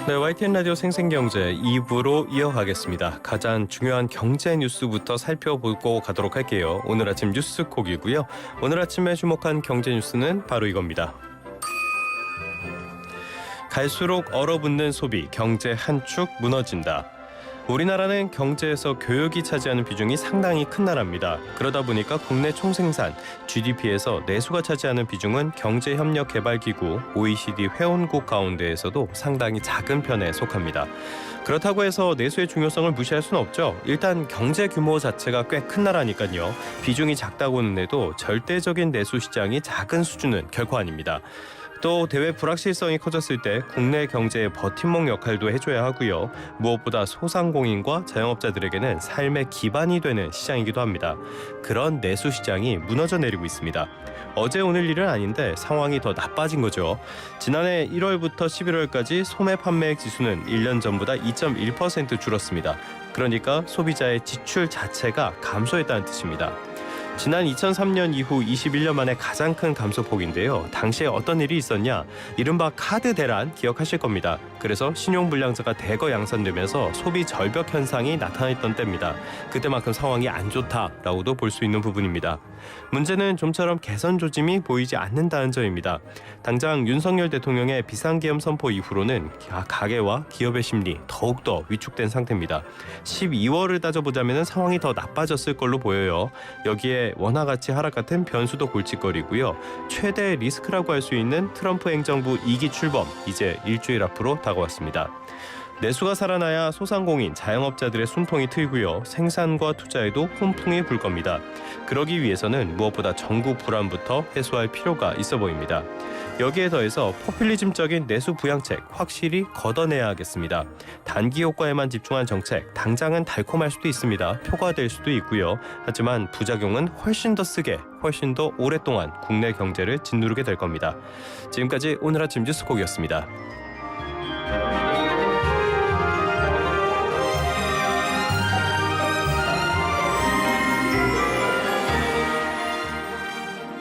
네, YTN 라디오 생생경제 2부로 이어가겠습니다. 가장 중요한 경제 뉴스부터 살펴보고 가도록 할게요. 오늘 아침 뉴스콕이고요. 오늘 아침에 주목한 경제 뉴스는 바로 이겁니다. 갈수록 얼어붙는 소비, 경제 한 축 무너진다. 우리나라는 경제에서 교육이 차지하는 비중이 상당히 큰 나라입니다. 그러다 보니까 국내 총생산, GDP에서 내수가 차지하는 비중은 경제협력개발기구 OECD 회원국 가운데에서도 상당히 작은 편에 속합니다. 그렇다고 해서 내수의 중요성을 무시할 수는 없죠. 일단 경제 규모 자체가 꽤 큰 나라니까요. 비중이 작다고는 해도 절대적인 내수 시장이 작은 수준은 결코 아닙니다. 또 대외 불확실성이 커졌을 때 국내 경제의 버팀목 역할도 해줘야 하고요. 무엇보다 소상공인과 자영업자들에게는 삶의 기반이 되는 시장이기도 합니다. 그런 내수 시장이 무너져 내리고 있습니다. 어제 오늘 일은 아닌데 상황이 더 나빠진 거죠. 지난해 1월부터 11월까지 소매 판매액 지수는 1년 전보다 2.1% 줄었습니다. 그러니까 소비자의 지출 자체가 감소했다는 뜻입니다. 지난 2003년 이후 21년 만에 가장 큰 감소폭인데요. 당시에 어떤 일이 있었냐? 이른바 카드 대란 기억하실 겁니다. 그래서 신용불량자가 대거 양산되면서 소비 절벽 현상이 나타났던 때입니다. 그때만큼 상황이 안 좋다라고도 볼 수 있는 부분입니다. 문제는 좀처럼 개선 조짐이 보이지 않는다는 점입니다. 당장 윤석열 대통령의 비상계엄 선포 이후로는 가계와 기업의 심리 더욱더 위축된 상태입니다. 12월을 따져보자면 상황이 더 나빠졌을 걸로 보여요. 여기에 원화 가치 하락 같은 변수도 골칫거리고요. 최대 리스크라고 할 수 있는 트럼프 행정부 2기 출범 이제 일주일 앞으로 다가왔습니다. 내수가 살아나야 소상공인, 자영업자들의 숨통이 트이고요. 생산과 투자에도 훈풍이 불 겁니다. 그러기 위해서는 무엇보다 정부 불안부터 해소할 필요가 있어 보입니다. 여기에 더해서 포퓰리즘적인 내수 부양책 확실히 걷어내야 하겠습니다. 단기 효과에만 집중한 정책, 당장은 달콤할 수도 있습니다. 표가 될 수도 있고요. 하지만 부작용은 훨씬 더 세게, 훨씬 더 오랫동안 국내 경제를 짓누르게 될 겁니다. 지금까지 오늘 아침 뉴스콕이었습니다.